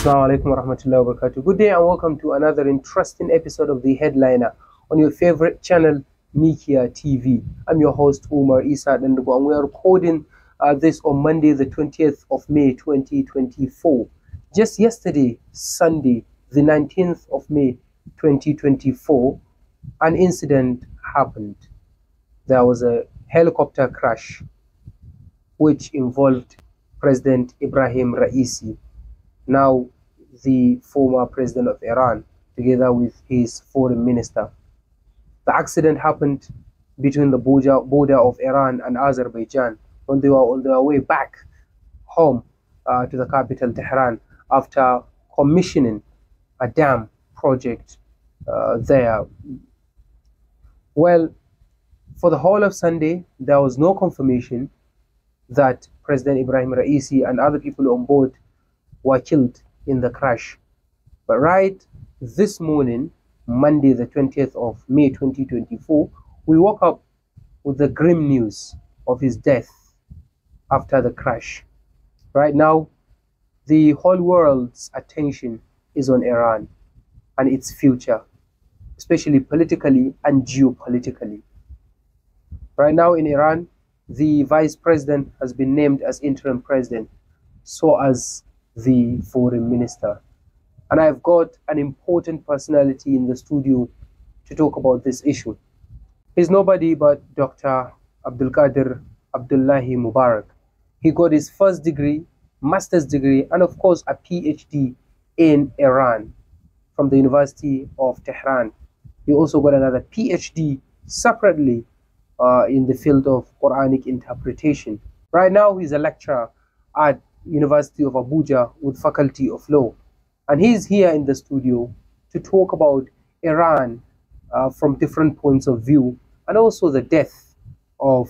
Assalamu alaikum warahmatullahi wabarakatuh. Good day and welcome to another interesting episode of The Headliner on your favorite channel, Mikia TV. I'm your host, Umar Isa Dandugo, and we are recording this on Monday, the 20th of May, 2024. Just yesterday, Sunday, the 19th of May, 2024, an incident happened. There was a helicopter crash which involved President Ibrahim Raisi, now the former president of Iran, together with his foreign minister. The accident happened between the border of Iran and Azerbaijan when they were on their way back home to the capital, Tehran, after commissioning a dam project there. Well, for the whole of Sunday, there was no confirmation that President Ibrahim Raisi and other people on board were killed in the crash. But right this morning, Monday the 20th of May 2024, we woke up with the grim news of his death after the crash. Right now, the whole world's attention is on Iran and its future, especially politically and geopolitically. Right now in Iran, the vice president has been named as interim president, so as the foreign minister. And I've got an important personality in the studio to talk about this issue. He's nobody but Dr. Abdulkadir Abdullahi Mubarak. He got his first degree, master's degree, and of course a PhD in Iran from the University of Tehran. He also got another PhD separately in the field of Quranic interpretation. Right now he's a lecturer at University of Abuja with Faculty of Law, and he's here in the studio to talk about Iran from different points of view, and also the death of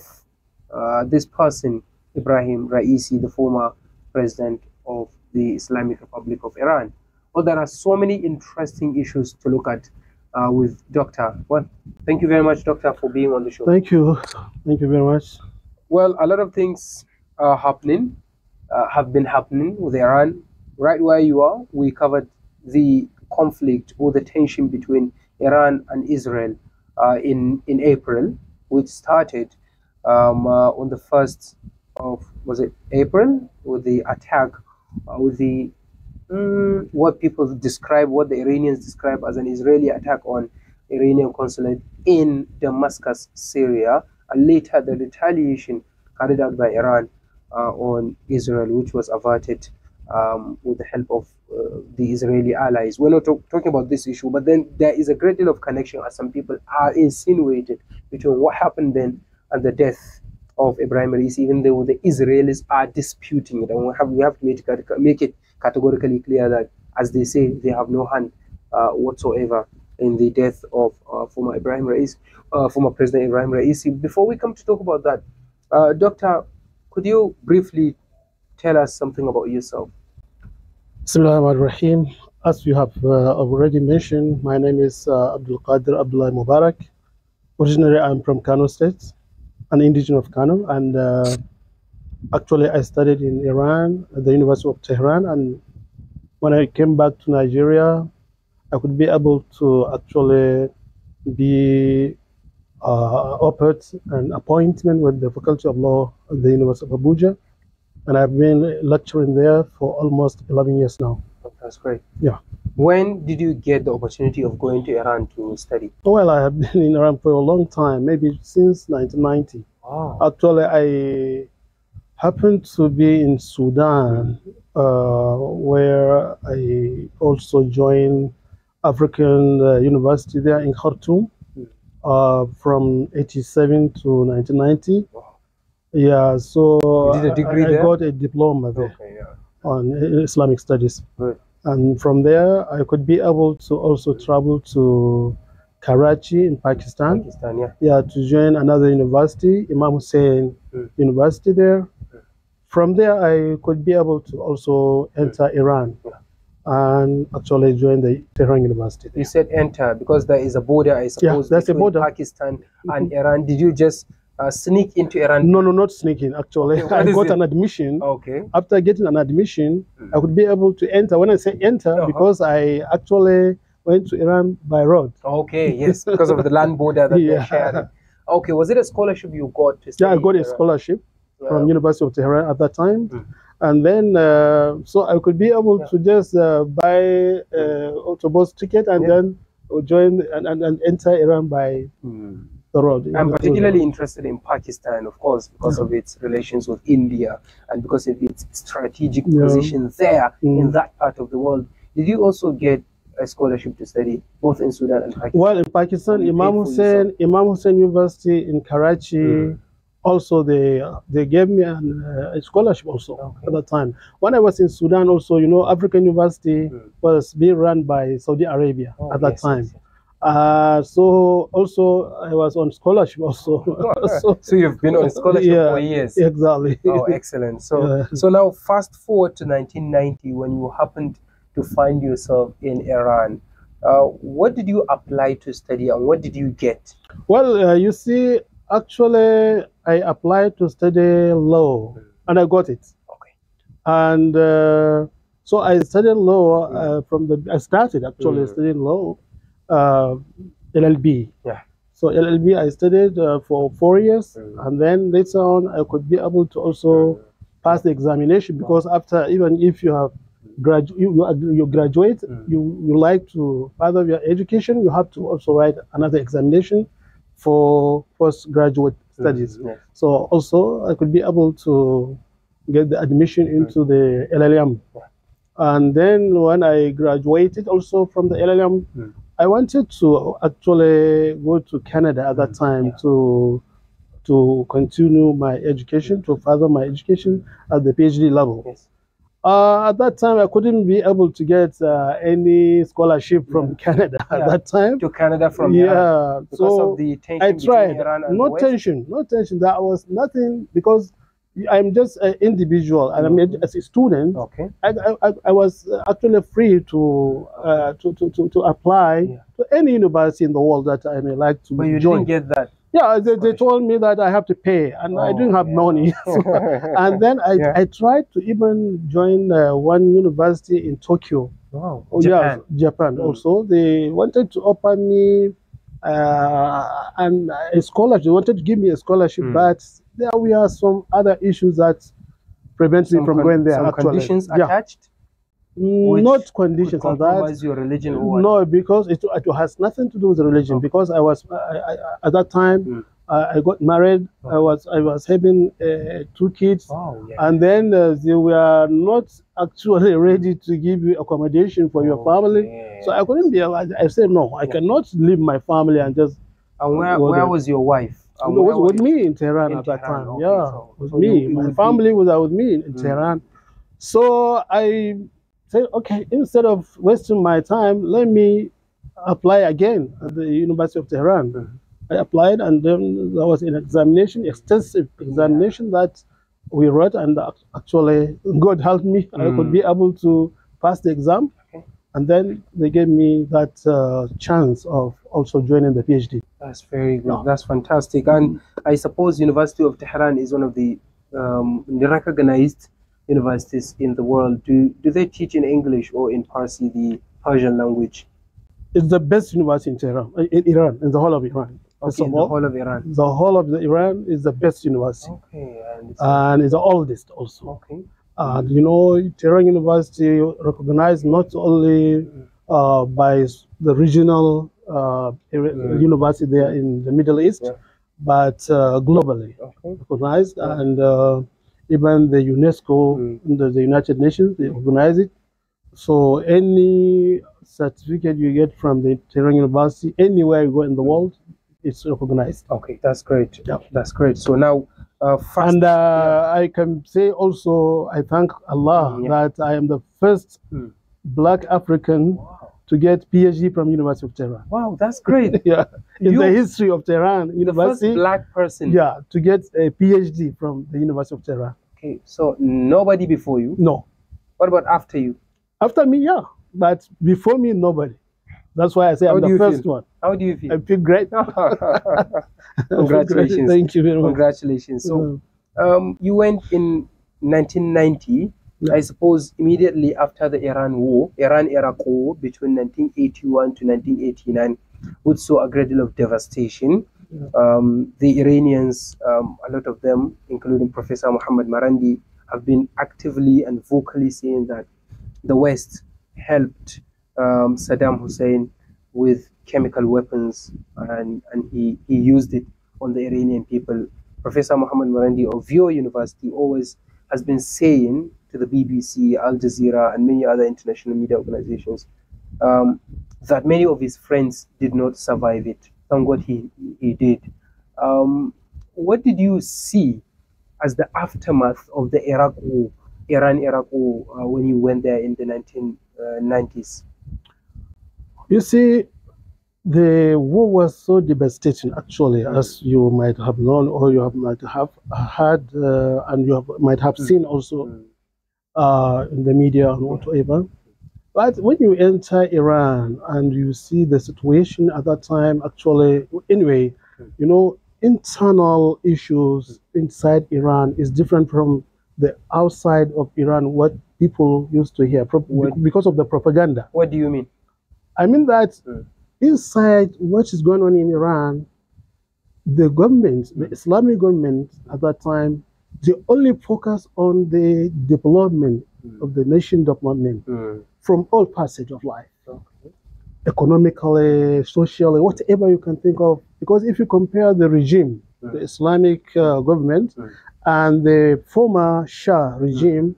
this person, Ibrahim Raisi, the former president of the Islamic Republic of Iran. Well, there are so many interesting issues to look at with Doctor. Well, thank you very much, Doctor, for being on the show. Thank you very much. Well, a lot of things are happening. Have been happening with Iran. Right where you are, we covered the conflict or the tension between Iran and Israel in April, which started on the 1st of, was it April, with the attack, with the what people describe, what the Iranians describe as an Israeli attack on Iranian consulate in Damascus, Syria, and later the retaliation carried out by Iran on Israel, which was averted with the help of the Israeli allies. We're not talking about this issue, but then there is a great deal of connection, as some people are insinuated, between what happened then and the death of Ibrahim Raisi, even though the Israelis are disputing it. And we have to make it categorically clear that, as they say, they have no hand whatsoever in the death of former President Ibrahim Raisi. Before we come to talk about that, Doctor, could you briefly tell us something about yourself? Bismillahirrahmanirrahim. As you have already mentioned, my name is Abdulkadir Abdullahi Mubarak. Originally, I'm from Kano State, an indigenous of Kano, and actually I studied in Iran at the University of Tehran. And when I came back to Nigeria, I could be able to actually be offered an appointment with the Faculty of Law at the University of Abuja, and I've been lecturing there for almost 11 years now. That's great. Yeah. When did you get the opportunity of going to Iran to study? Well, I have been in Iran for a long time, maybe since 1990. Wow. Actually, I happened to be in Sudan, where I also joined African University there in Khartoum. From 87 to 1990. Wow. Yeah, so you did a degree I there? got a diploma there. Okay, yeah. On Islamic studies. Good. And from there, I could be able to also travel to Karachi in Pakistan. Yeah, to join another university, Imam Hussein University there. From there, I could be able to also enter Iran. And actually join the Tehran University. You said enter because there is a border, I suppose, that's between a border. Pakistan and Iran. Did you just sneak into Iran? No, not sneaking, actually. Okay, I got an admission. Okay. After getting an admission, I could be able to enter. When I say enter, because I actually went to Iran by road. Okay, yes, because of the land border that they're sharing. Okay, was it a scholarship you got to study? Yeah, I got a scholarship from University of Tehran at that time. And then, so I could be able to just buy autobus ticket and then join and enter Iran by the road. I'm particularly interested in Pakistan, of course, because of its relations with India and because of its strategic position there in that part of the world. Did you also get a scholarship to study both in Sudan and Pakistan? Well, in Pakistan, Imam Hussein University in Karachi, also they gave me a scholarship also at that time. When I was in Sudan also, you know, African University was being run by Saudi Arabia at that time. So also I was on scholarship also. So you've been on scholarship for years. Exactly. Oh, excellent. So so now fast forward to 1990 when you happened to find yourself in Iran. What did you apply to study and what did you get? Well, you see, actually I applied to study law and I got it. Okay. And so I studied law I started actually studying law, LLB. Yeah. So LLB I studied for 4 years, and then later on I could be able to also pass the examination, because after, even if you have you graduate, you like to further your education, you have to also write another examination for postgraduate studies. So also I could be able to get the admission into the LLM. And then when I graduated also from the LLM, I wanted to actually go to Canada at that time to continue my education, to further my education at the PhD level. At that time, I couldn't be able to get any scholarship from Canada at that time. To Canada from Iran. Because so of the tension I tried. Between Iran and no the West? tension. That was nothing, because I'm just an individual, and I'm as a student. Okay. I was actually free to apply to any university in the world that I may like to join. But you didn't get that. Yeah, they told me that I have to pay, and I didn't have money. And then I tried to even join one university in Tokyo. Wow. Japan. Yeah, Japan. Also, they wanted to offer me and a scholarship. They wanted to give me a scholarship, but there were some other issues that prevent me from going there. Some conditions attached? Not conditions of that. Your religion or what? No, because it has nothing to do with religion. Because I was at that time I got married. I was having 2 kids, and then they were not actually ready to give you accommodation for your family. So I couldn't be. I said no, I cannot leave my family and just. And where was your wife? It was with me in Tehran at that time. Okay, so with me. My family was with me in Tehran. So I said, okay, instead of wasting my time, let me apply again at the University of Tehran. I applied, and then there was an examination, extensive examination that we wrote, and actually God helped me. I could be able to pass the exam, and then they gave me that chance of also joining the PhD. That's very good. That's fantastic. And I suppose University of Tehran is one of the recognized universities in the world. Do they teach in English or in Parsi, the Persian language? It's the best university in Tehran, in Iran, in the whole of Iran. Okay, in the whole of Iran. The whole of Iran is the best university. Okay, and it's the oldest also. Okay. And you know, Tehran University recognized not only by the regional university there in the Middle East, but globally recognized, and even the UNESCO, the United Nations, they organize it. So any certificate you get from the Tehran University, anywhere you go in the world, it's recognized. Okay, that's great. Yeah, that's great. So now, I can say also, I thank Allah that I am the first Black African to get PhD from University of Tehran. Wow, that's great. In the history of Tehran University, the first Black person. Yeah, to get a PhD from the University of Tehran. Okay, so nobody before you? No. What about after you? After me, yeah, but before me, nobody. That's why I say I'm the first one. How do you feel? I feel great. Congratulations. Thank you very much. Congratulations. So, you went in 1990. Yeah. I suppose immediately after the Iran-Iraq war between 1981 to 1989, which saw a great deal of devastation. Yeah. The Iranians, a lot of them, including Professor Muhammad Marandi, have been actively and vocally saying that the West helped Saddam Hussein with chemical weapons, and he used it on the Iranian people. Professor Muhammad Marandi of your university always has been saying to the BBC, Al Jazeera, and many other international media organizations that many of his friends did not survive it. Thank God he did. What did you see as the aftermath of the Iraq war, Iran-Iraq war, when you went there in the 1990s? You see, the war was so devastating, actually, as you might have known, or might have heard, and might have seen also in the media and whatever. But when you enter Iran and you see the situation at that time, actually, anyway, you know, internal issues inside Iran is different from the outside of Iran, what people used to hear because of the propaganda. What do you mean? I mean that inside what is going on in Iran, the government, the Islamic government at that time, they only focus on the development of the nation development from all passage of life. Okay. Economically, socially, whatever you can think of. Because if you compare the regime, the Islamic government, and the former Shah regime,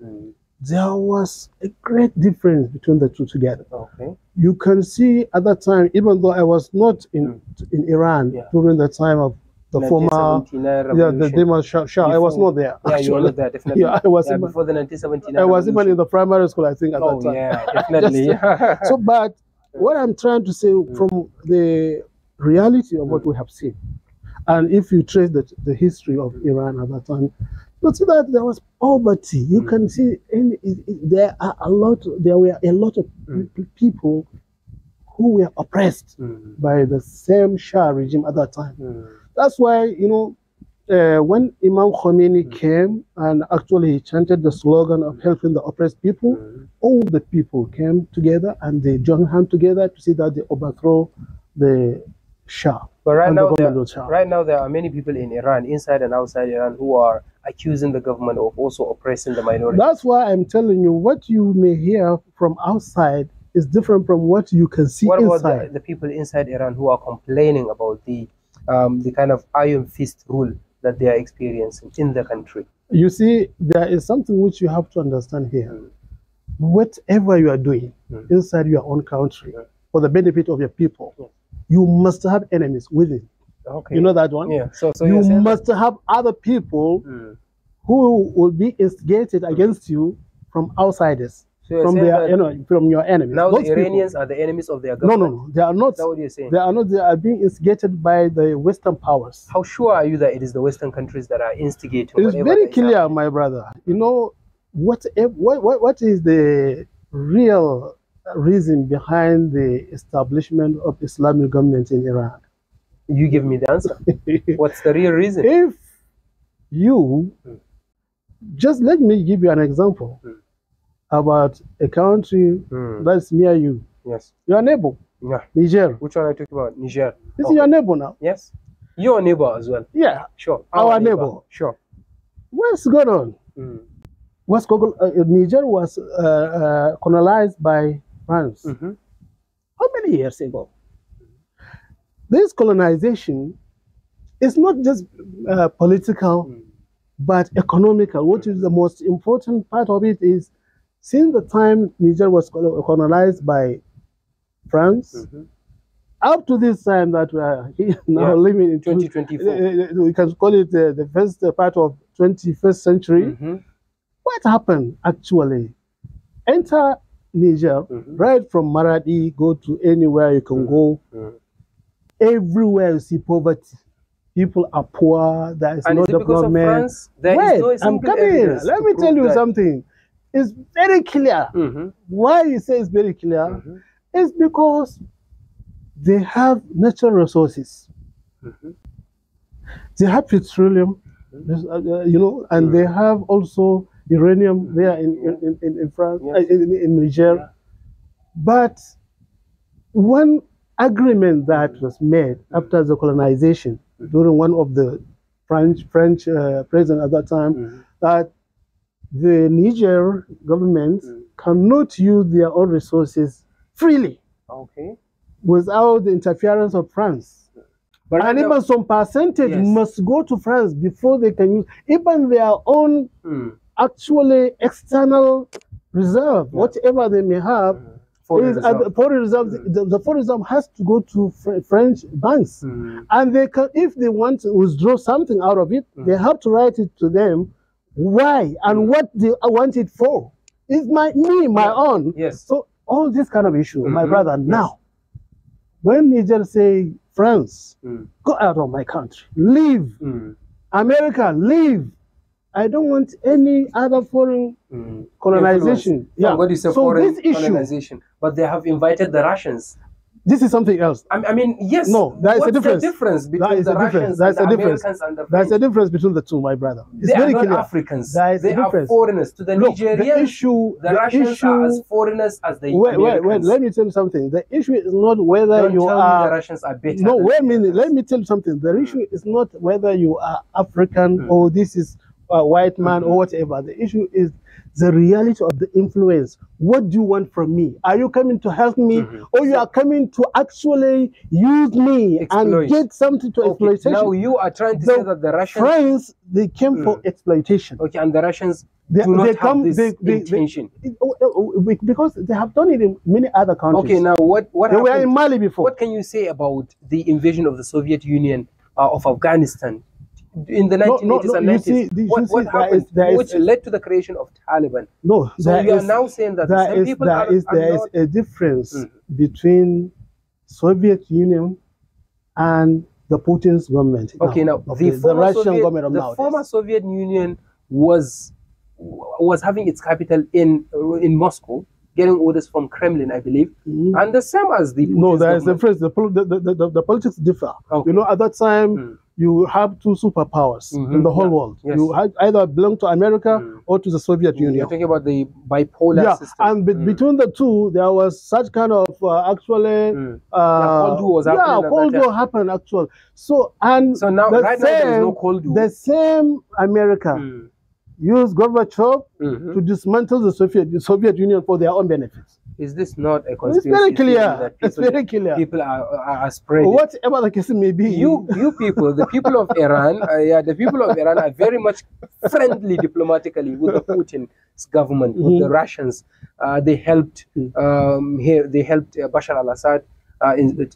there was a great difference between the two together. Okay. You can see at that time, even though I was not in Iran during the time of the former, the Dema Shah, I was not there. Yeah, you were not there, definitely. Yeah, I was before the 1979 I was even in the primary school, I think, at that time. Yeah, definitely. So, but what I'm trying to say from the reality of what we have seen, and if you trace the history of Iran at that time, you see that there was poverty. You can see there were a lot of people who were oppressed by the same Shah regime at that time. That's why, you know, when Imam Khomeini came and actually he chanted the slogan of helping the oppressed people, all the people came together and they joined hands together to see that they overthrow the Shah. But right now there are many people in Iran, inside and outside Iran, who are accusing the government of also oppressing the minority. That's why I'm telling you, what you may hear from outside is different from what you can see inside. What about the people inside Iran who are complaining about the kind of iron fist rule that they are experiencing in the country? You see, there is something which you have to understand here. Whatever you are doing inside your own country for the benefit of your people, you must have enemies within. Okay. You know that one? Yeah. So you must have other people who will be instigated against you from outsiders. So from your enemies. Now the Iranians are the enemies of their government? No, they are not. Is that what you're saying? They are not. They are being instigated by the Western powers. How sure are you that it is the Western countries that are instigating? It's very clear, my brother. You know, what is the real reason behind the establishment of Islamic government in Iran? You give me the answer. What's the real reason? If you, just let me give you an example about a country that's near you. Yes. Your neighbor. Yeah. Niger. Which one are you talking about? Niger. This is your neighbor now. Yes. Your neighbor as well. Yeah. Sure. Our neighbor. Sure. What's going on? Niger was colonized by France. How many years ago? This colonization is not just political, but economical. What is the most important part of it is, since the time Niger was colonized by France, up to this time that we are now living in 2024, we can call it the first part of 21st century. What happened actually? Enter Niger, right from Maradi, go to anywhere you can go. Everywhere you see poverty. People are poor. There is no development. Wait, I'm coming. Let me tell you something. It's very clear. Why you say it's very clear? It's because they have natural resources. They have petroleum, you know, and they have also uranium there in France, in Niger. Yeah. But one agreement that was made after the colonization during one of the French president at that time, that the Niger government cannot use their own resources freely, without the interference of France. But and even some percentage must go to France before they can use even their own actually external reserve, whatever they may have. Foreign reserve, the foreign reserve has to go to French banks, and they can, if they want to withdraw something out of it, they have to write it to them why and what they want it for. It's my own. Yes. So all this kind of issue, my brother. Now, when Niger say France, go out of my country, leave, America, leave. I don't want any other foreign colonization. Yeah. What is a foreign colonization? But they have invited the Russians. This is something else. I mean, yes. No, there is a difference. The difference between the Russians and the Americans and the French? There's a difference between the two, my brother. It's very clear. Africans. They are foreigners. To the Nigerians, the Russians are as foreigners as the Americans. Wait, let me tell you something. The issue is not whether Don't tell me the Russians are better. No, wait a minute. Let me tell you something. The issue is not whether you are African or this is a white man or whatever. The issue is the reality of the influence. What do you want from me? Are you coming to help me, or you are coming to actually use me and get something to exploitation? Now you are trying to say that the Russians, France, they came for exploitation. Okay, and the Russians do not have this intention. Because they have done it in many other countries. Okay, now what they happened? Were in Mali before. What can you say about the invasion of the Soviet Union of Afghanistan in the 1980s and 90s? What happened, which led to the creation of Taliban? No, so you are now saying that some people there is a difference between Soviet Union and the Putin's government. Okay, now the Russian government. The former Soviet Union was having its capital in Moscow, getting orders from Kremlin, I believe, and the same as the Putin's there is a difference. The politics differ. You know, at that time. You have two superpowers in the whole world. Yes. You either belong to America or to the Soviet Union. You're talking about the bipolar system. And between the two, there was such kind of actually Cold War was happening. Cold War happened actually. So now right now there is no Cold War. The same America used Gorbachev to dismantle the Soviet Union for their own benefits. Is this not a conspiracy? It's very clear. It's very clear. People are spreading. Whatever the case may be. You people, the people of Iran, the people of Iran are very much friendly diplomatically with the Putin's government, with the Russians. They helped Bashar al-Assad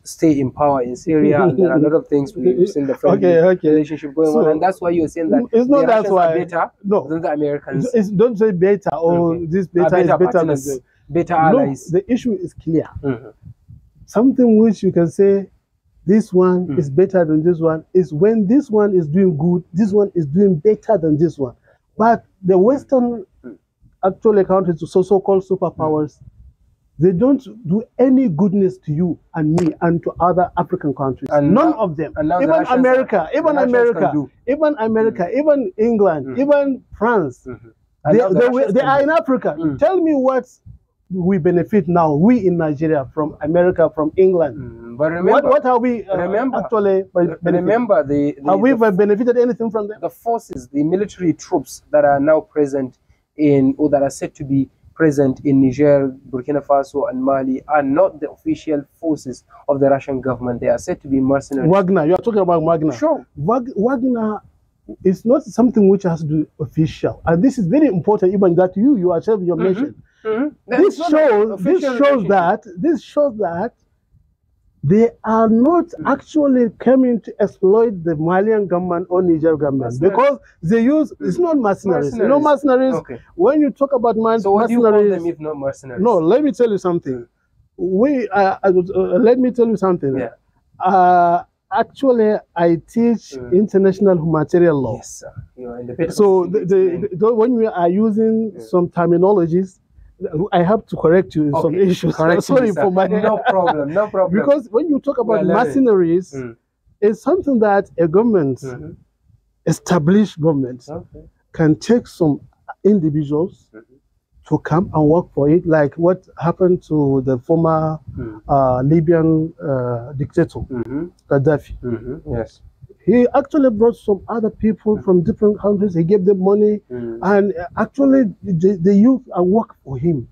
stay in power in Syria, and there are a lot of things we've seen the friendly relationship going on, and that's why you're saying that it's not that's why better than the Americans. Don't say better or this better is better than better allies. No, the issue is clear. Something which you can say this one is better than this one is when this one is doing good, this one is doing better than this one. But the Western actually countries, so-called superpowers, they don't do any goodness to you and me and to other African countries. And none of them. Even America, even England, even France. They are in Africa. Tell me what we benefit now, we in Nigeria, from America, from England. But remember, what have we actually benefited? Have we benefited anything from them? The forces, the military troops that are now present in, or that are said to be present in Niger, Burkina Faso, and Mali are not the official forces of the Russian government. They are said to be mercenaries. Wagner, you are talking about Wagner. Sure. Wagner is not something which has to be official, and this is very important. Even that you yourself mentioned. This shows that they are not actually coming to exploit the Malian government or Niger government, because they use, it's not mercenaries. You know, mercenaries, when you talk about mercenaries. So what do you call them if not mercenaries? No, let me tell you something. Let me tell you something. Yeah. Actually, I teach international humanitarian law. Yes, sir. You are in the so when we are using some terminologies, I have to correct you in some issues. Sorry for my... No problem, no problem. Because when you talk about mercenaries, it's something that a government established governments can take some individuals to come and work for it, like what happened to the former Libyan dictator, Gaddafi. Yes. He actually brought some other people from different countries. He gave them money, and actually they used and work for him,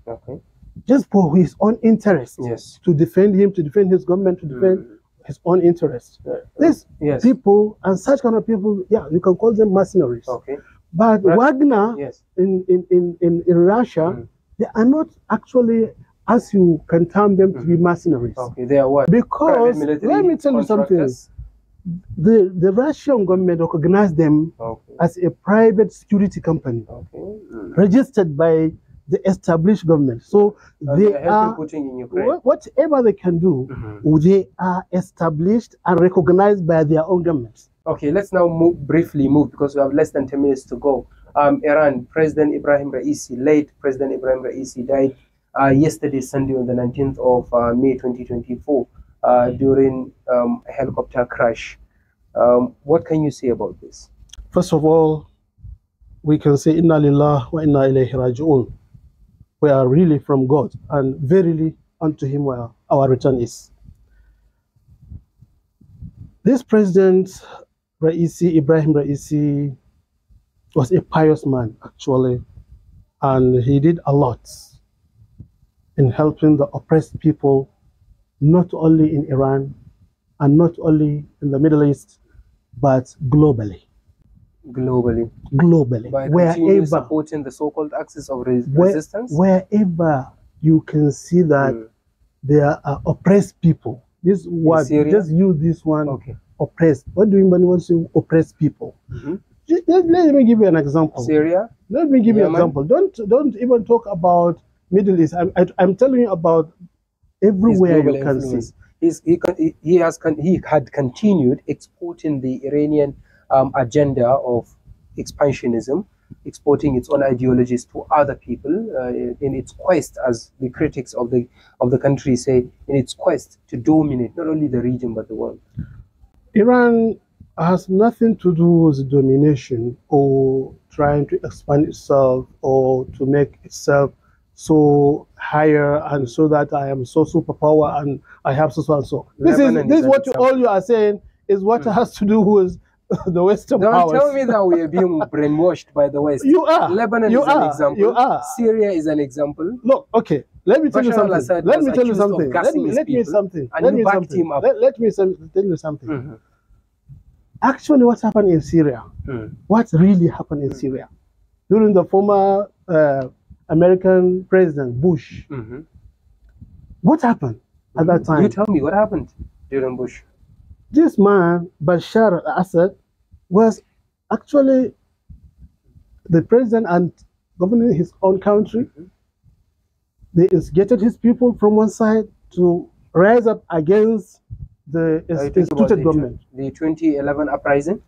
just for his own interest. Yes. To defend him, to defend his government, to defend his own interest. These people and such kind of people, yeah, you can call them mercenaries. But Wagner in Russia, they are not actually, as you can term them, to be mercenaries. They are what? Because let me tell you something. The Russian government recognized them as a private security company, registered by the established government. So they are whatever they can do. They are established and recognized by their own governments. Okay, let's now briefly move, because we have less than 10 minutes to go. Iran, President Ibrahim Raisi, late President Ibrahim Raisi, died yesterday, Sunday, on the 19th of May 2024, during a helicopter crash. What can you say about this? First of all, we can say Inna Lillah wa Inna Ilayhi Raji'un. We are really from God, and verily unto Him where our return is. This President Ibrahim Raisi was a pious man, actually, and he did a lot in helping the oppressed people, not only in Iran and not only in the Middle East, but globally. Globally. By wherever supporting the so-called axis of resistance? Wherever you can see that there are oppressed people. This word, just use this one, oppressed. What do you mean when you say oppressed people? Let me give you an example. Syria? Let me give you an example. Don't even talk about Middle East. I'm telling you about everywhere you can see. He had continued exporting the Iranian agenda of expansionism, exporting its own ideologies to other people in its quest, as the critics of the country say, in its quest to dominate not only the region but the world. Iran has nothing to do with domination or trying to expand itself or to make itself so higher and so that I am so superpower and I have so and so. This is what all you are saying is what has to do with the Western powers. Don't tell me that we are being brainwashed by the West. You are. Lebanon is an example. You are. Syria is an example. Look, okay. Let me tell you something. Let me tell you something. Let me tell you something. Let me tell you something. Actually, what happened in Syria? What really happened in Syria during the former American President Bush? What happened at that time? You tell me what happened during Bush. This man, Bashar al-Assad, was actually the president and governing his own country. They instigated his people from one side to rise up against the instituted government. The 2011 uprising?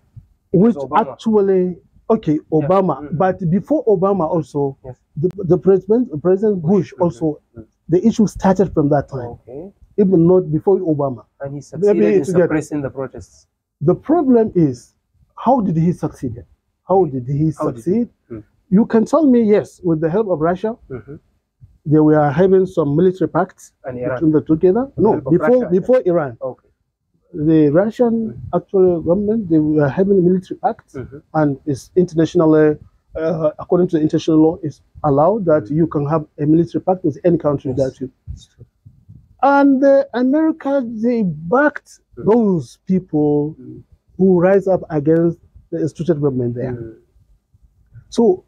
Which actually, Obama. But before Obama also, the President Bush also, the issue started from that time. Even not before Obama. And he succeeded in suppressing the protests. The problem is, how did he succeed? How did he succeed? You can tell me, yes, with the help of Russia, they were having some military pacts between the together. No, before Iran. The Russian actual government, they were having military pacts, and it's internationally, according to the international law, it's allowed that you can have a military pact with any country that you. And America, they backed those people who rise up against the instituted government there. So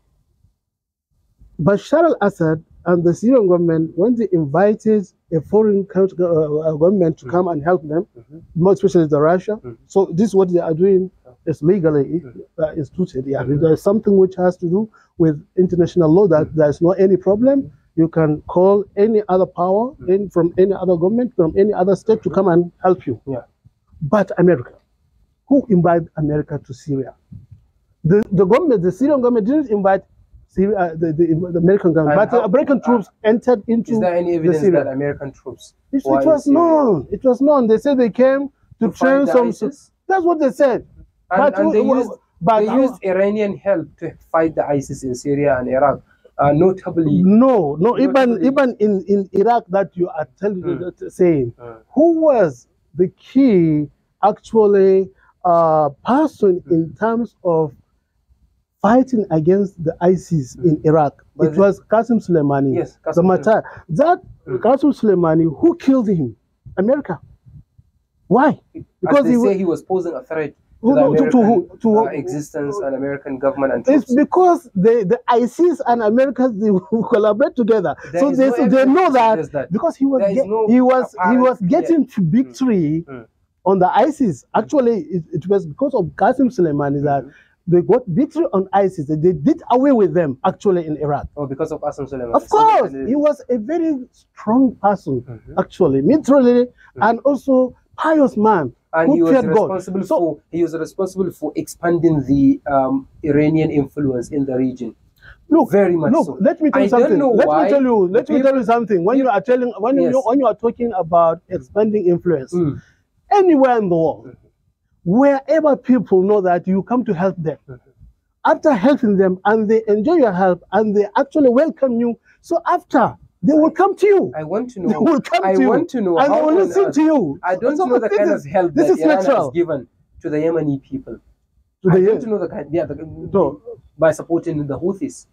Bashar al-Assad and the Syrian government, when they invited a foreign government to come and help them, more especially the Russia, so this is what they are doing is legally instituted. There's something which has to do with international law that there's not any problem. You can call any other power from any other government, from any other state to come and help you. But America, who invited America to Syria? The government, the Syrian government didn't invite Syria, the American government, but American troops entered into. Is there any evidence that American troops? It was known. It was known. They said they came to train some. That's what they said. And they used But they used Iranian help to fight the ISIS in Syria and Iraq. Notably, even in Iraq that you are saying, who was the key actually person in terms of fighting against the ISIS in Iraq? It was Qasem Soleimani. Yes, Qasem Soleimani, who killed him? America. Why? Because they say he was posing a threat to the American existence and American government and troops. It's because the ISIS and America, they collaborate together. So they know that because he was getting to victory on the ISIS. Actually, it was because of Qasem Soleimani that they got victory on ISIS. They did away with them actually in Iraq. Oh, because of Qasem Soleimani. Of course, he was a very strong person actually, militarily and also pious man. And he was responsible for expanding the Iranian influence in the region. Look, very much so. Let me tell you something. Let me tell you something. When you are talking about expanding influence, anywhere in the world, wherever people know that you come to help them, after helping them and they enjoy your help and they actually welcome you, so after they will come to you. I want to know. They will come to you. Want to know and they will listen to you. I don't know the kind of help that Iran has given to the Yemeni people. I want to know the kind. By supporting the Houthis.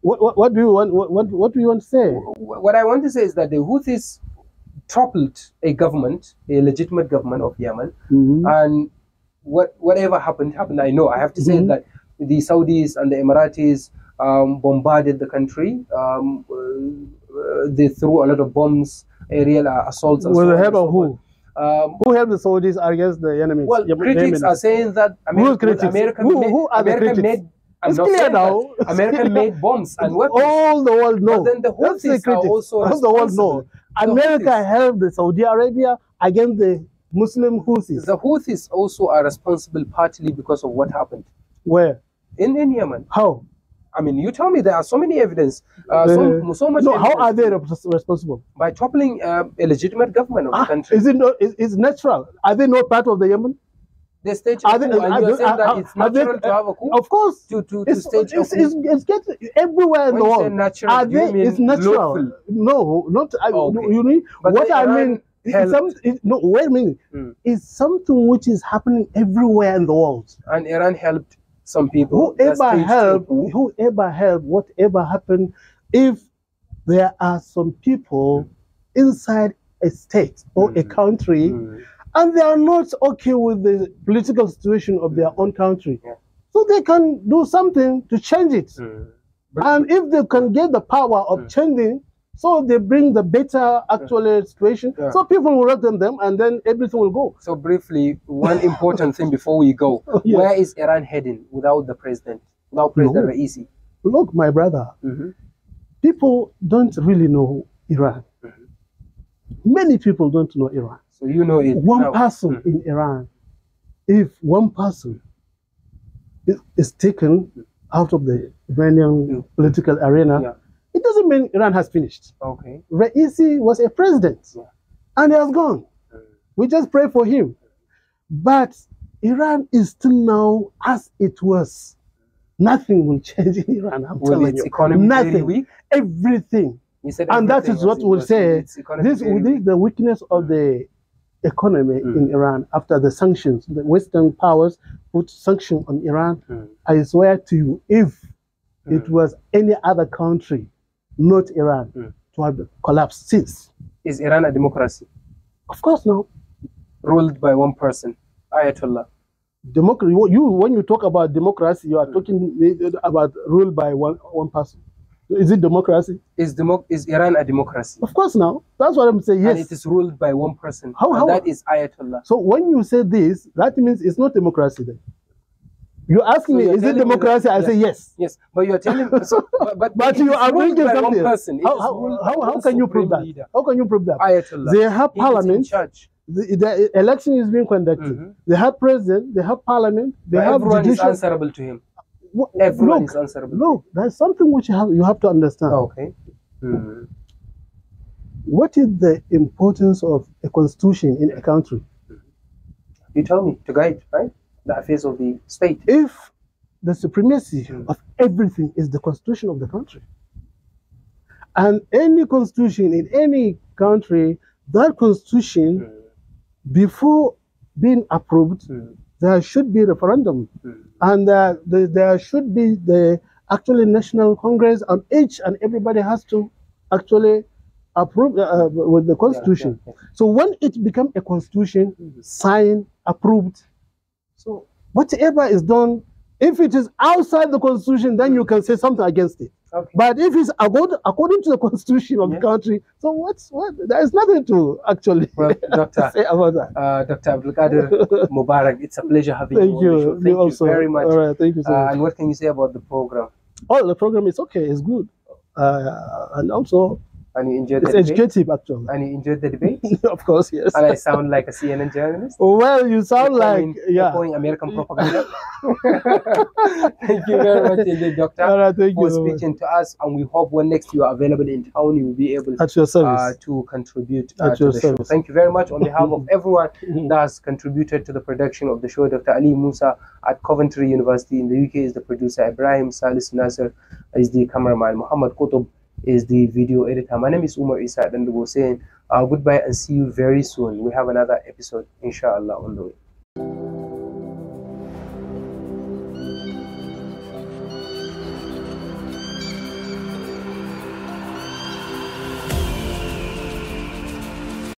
What do you want? What do you want to say? What I want to say is that the Houthis toppled a government, a legitimate government of Yemen, and whatever happened. I know. I have to say that the Saudis and the Emiratis bombarded the country. They threw a lot of bombs, aerial assaults. With the help of who? Who helped the Saudis against the enemies? Well, critics are saying that America made. It's clear now. America made bombs and weapons. All the world knows. But then the Houthis are also all the world knows. America helped the Saudi Arabia against the Muslim Houthis. The Houthis also are responsible partly because of what happened. Where? In Yemen. How? I mean, you tell me there are so many evidence, so much. No, how are they responsible? By toppling a legitimate government of the country. Is it not? It's natural. Are they not part of the Yemen? They stage a coup, and you are saying that it's natural to have a coup? Of course. To stage a coup. It's getting everywhere in the world. Natural, it's natural. Lawful? No, not. Okay. You mean but what I mean? No, wait a minute. It's something which is happening everywhere in the world. And Iran helped some people. Whoever helped, whatever happened, if there are some people inside a state or a country, and they are not okay with the political situation of their own country, so they can do something to change it. And if they can get the power of changing, so they bring the better actual situation, so people will welcome them, and then everything will go. So briefly, one important thing before we go, where is Iran heading without the president, without President Raisi? Look, my brother, people don't really know Iran. Many people don't know Iran. So you know it. One person in Iran, if one person is taken out of the Iranian political arena, it doesn't mean Iran has finished. Okay. Raisi was a president, and he has gone. We just pray for him. But Iran is still now as it was. Nothing will change in Iran. I'm telling you. Economy nothing. Weak? Everything. And that is what we'll say. This is the weakness of the economy in Iran after the sanctions. The Western powers put sanctions on Iran. I swear to you, if it was any other country, not Iran, to have collapsed since. Is Iran a democracy? Of course not. Ruled by one person, Ayatollah. Democracy. When you talk about democracy, you are talking about ruled by one person. Is it democracy? Is Iran a democracy? Of course now. That's what I'm saying. Yes. And it is ruled by one person. How? That is Ayatollah. So when you say this, that means it's not democracy then. You ask me, is it democracy? I say yes. Yes, but you're telling me. So, but you are bringing something. One person. How can you prove that? How can you prove that? Ayatollah. They have parliament. In charge. The election is being conducted. They have president. They have parliament. They have everyone judicial. Is answerable to him. Everyone is answerable. Look, there's something which you have to understand. Okay. What is the importance of a constitution in a country? You tell me to guide, right? the affairs of the state. If the supremacy of everything is the constitution of the country, and any constitution in any country, that constitution, before being approved, there should be a referendum, and there should be the actually national congress, and each and everybody has to actually approve with the constitution. So when it becomes a constitution, signed, approved, so whatever is done, if it is outside the constitution, then you can say something against it. Okay. But if it's according to the constitution of the country, so what? There is nothing to actually well, Doctor, say about that. Dr. Abdulkadir Mubarak, it's a pleasure having you on the show. Thank you very much. All right, thank you so much. And what can you say about the program? Oh, the program is okay. It's good, and also and you enjoyed it's the educative debate? actually. And you enjoyed the debate? Of course, yes. And I sound like a CNN journalist? Well, you sound like echoing American propaganda. Thank you very much indeed, Doctor, for speaking to us. And we hope when next you are available in town, you will be able at your service to contribute at to your the service. show. Thank you very much on behalf of everyone that has contributed to the production of the show. Dr. Ali Musa at Coventry University in the UK is the producer. Ibrahim Salis Nasser is the cameraman. Muhammad Qutub is the video editor. My name is Umar Isa, and we're saying goodbye and see you very soon. We have another episode, inshallah, on the way.